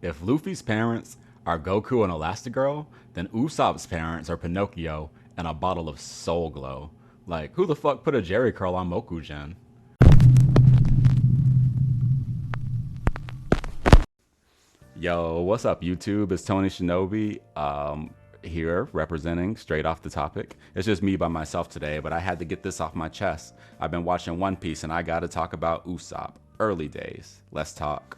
If Luffy's parents are Goku and Elastigirl, then Usopp's parents are Pinocchio and a bottle of Soul Glow. Like, who the fuck put a Jerry curl on Mokujin? Yo, what's up, YouTube? It's Tony Shinobi here representing Straight Off the Topic. It's just me by myself today, but I had to get this off my chest. I've been watching One Piece and I gotta talk about Usopp. Early days. Let's talk.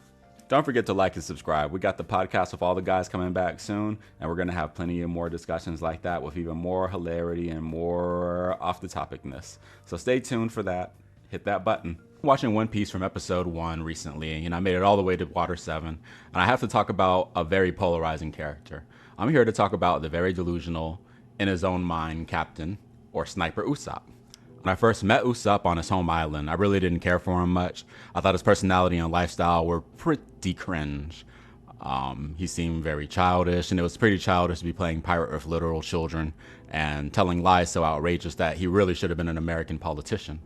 Don't forget to like and subscribe. We got the podcast with all the guys coming back soon, and we're gonna have plenty of more discussions like that with even more hilarity and more off the topicness. So stay tuned for that. Hit that button. I'm watching One Piece from episode 1 recently, and I made it all the way to Water 7, and I have to talk about a very polarizing character. I'm here to talk about the very delusional, in his own mind, captain, or sniper Usopp. When I first met Usopp on his home island, I really didn't care for him much. I thought his personality and lifestyle were pretty cringe. He seemed very childish, and it was pretty childish to be playing pirate with literal children and telling lies so outrageous that he really should have been an American politician.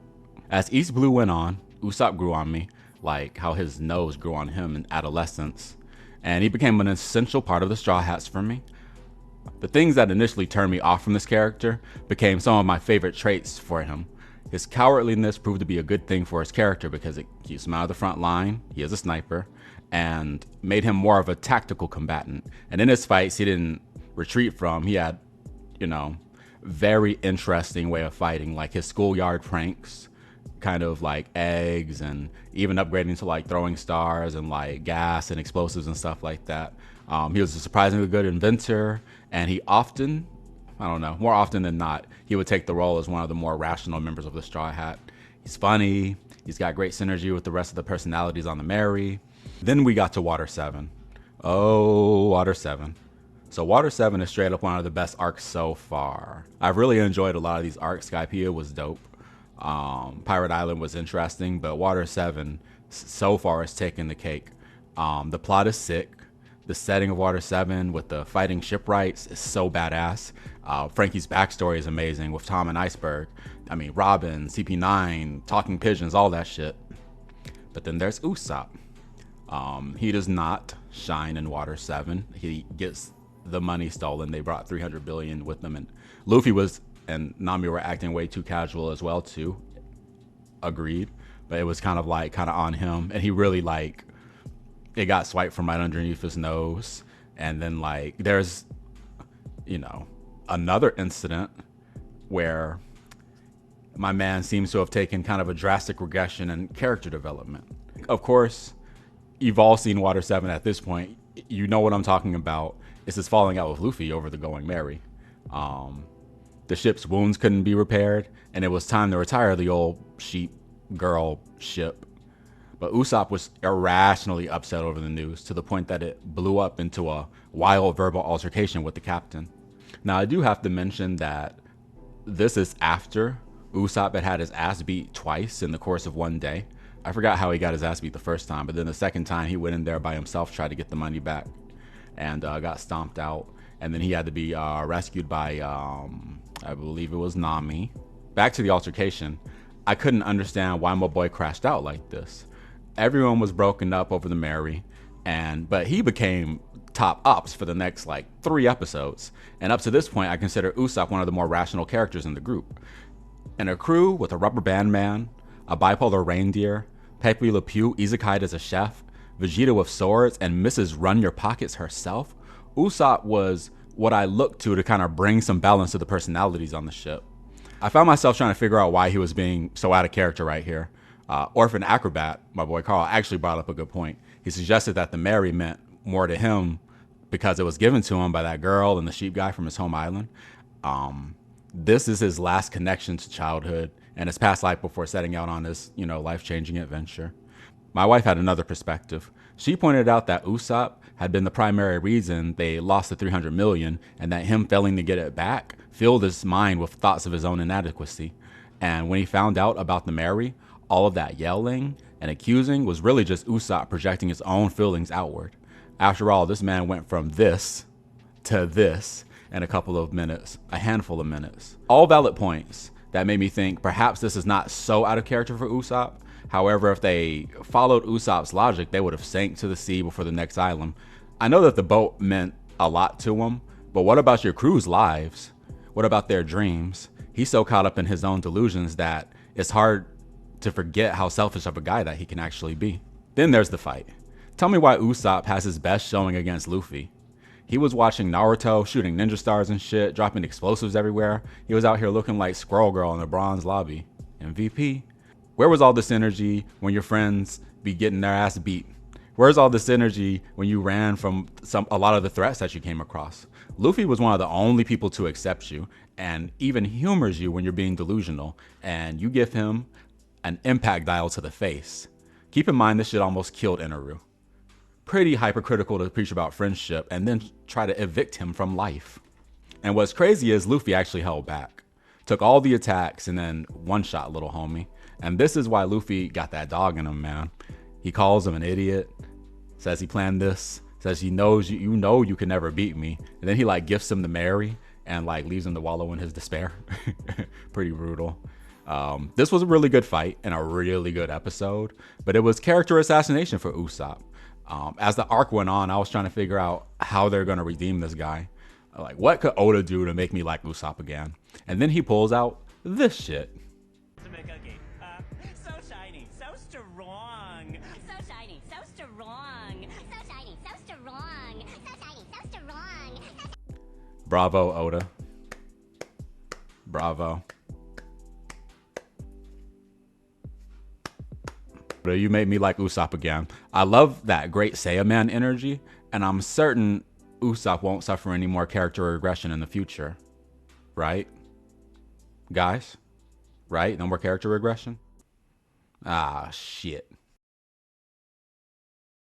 As East Blue went on, Usopp grew on me, like how his nose grew on him in adolescence, and he became an essential part of the Straw Hats for me. The things that initially turned me off from this character became some of my favorite traits for him. His cowardliness proved to be a good thing for his character because it keeps him out of the front line, he is a sniper, and made him more of a tactical combatant. And in his fights, he didn't retreat from, he had, very interesting way of fighting, like his schoolyard pranks, kind of like eggs, and even upgrading to like throwing stars and like gas and explosives and stuff like that. He was a surprisingly good inventor, and he often, more often than not, he would take the role as one of the more rational members of the Straw Hat. He's funny, he's got great synergy with the rest of the personalities on the Mary. Then we got to Water 7. Oh, Water 7. So Water 7 is straight up one of the best arcs so far. I've really enjoyed a lot of these arcs. Skypiea was dope. Pirate Island was interesting, but Water 7 so far has taken the cake. The plot is sick. The setting of Water 7 with the fighting shipwrights is so badass. Frankie's backstory is amazing with Tom and Iceberg. I mean, Robin, CP9, talking pigeons, all that shit. But then there's Usopp. He does not shine in Water 7. He gets the money stolen. They brought 300 billion with them, and Luffy and Nami were acting way too casual as well too. Agreed. But it was kind of on him, and he really it got swiped from right underneath his nose. And then there's another incident where my man seems to have taken kind of a drastic regression in character development. Of course, you've all seen Water 7 at this point. You know what I'm talking about. It's his falling out with Luffy over the Going Merry. The ship's wounds couldn't be repaired, and it was time to retire the old sheep girl ship. But Usopp was irrationally upset over the news to the point that it blew up into a wild verbal altercation with the captain. Now, I do have to mention that this is after Usopp had his ass beat twice in the course of one day. I forgot how he got his ass beat the first time, but then the second time he went in there by himself, tried to get the money back, and got stomped out. And then he had to be rescued by, I believe it was Nami. Back to the altercation, I couldn't understand why my boy crashed out like this. Everyone was broken up over the Mary, but he became top ops for the next 3 episodes. And up to this point, I consider Usopp one of the more rational characters in the group. In a crew with a rubber band man, a bipolar reindeer, Pepe Le Pew izakai'd as a chef, Vegeta with swords, and Mrs. Run Your Pockets herself, Usopp was what I looked to kind of bring some balance to the personalities on the ship. I found myself trying to figure out why he was being so out of character right here. Orphan Acrobat, my boy Carl, actually brought up a good point. He suggested that the Mary meant more to him because it was given to him by that girl and the sheep guy from his home island. This is his last connection to childhood and his past life before setting out on this, life-changing adventure. My wife had another perspective. She pointed out that Usopp had been the primary reason they lost the 300 million, and that him failing to get it back filled his mind with thoughts of his own inadequacy. And when he found out about the Mary, all of that yelling and accusing was really just Usopp projecting his own feelings outward. After all, this man went from this to this in a couple of minutes, a handful of minutes. All valid points that made me think perhaps this is not so out of character for Usopp. However, if they followed Usopp's logic, they would have sank to the sea before the next island. I know that the boat meant a lot to him, but what about your crew's lives? What about their dreams? He's so caught up in his own delusions that it's hard to forget how selfish of a guy that he can actually be. Then there's the fight. Tell me why Usopp has his best showing against Luffy. He was watching Naruto, shooting ninja stars and shit, dropping explosives everywhere. He was out here looking like Squirrel Girl in the bronze lobby. MVP. Where was all this energy when your friends be getting their ass beat? Where's all this energy when you ran from a lot of the threats that you came across? Luffy was one of the only people to accept you and even humors you when you're being delusional, and you give him an impact dial to the face. Keep in mind this shit almost killed Inaru. Pretty hypercritical to preach about friendship and then try to evict him from life. And what's crazy is Luffy actually held back. Took all the attacks and then one-shot little homie. And this is why Luffy got that dog in him, man. He calls him an idiot, says he planned this, says he knows you know you can never beat me. And then he like gifts him to Mary and like leaves him to wallow in his despair. Pretty brutal. This was a really good fight and a really good episode, but it was character assassination for Usopp. As the arc went on, I was trying to figure out how they're going to redeem this guy. Like, what could Oda do to make me like Usopp again? And then he pulls out this shit. So shiny, so strong. So shiny, so strong. So shiny, so strong. So shiny, so strong. Bravo, Oda. Bravo. You made me like Usopp again. I love that great Saiyaman energy, and I'm certain Usopp won't suffer any more character regression in the future. Right? Guys? Right? No more character regression? Ah, shit.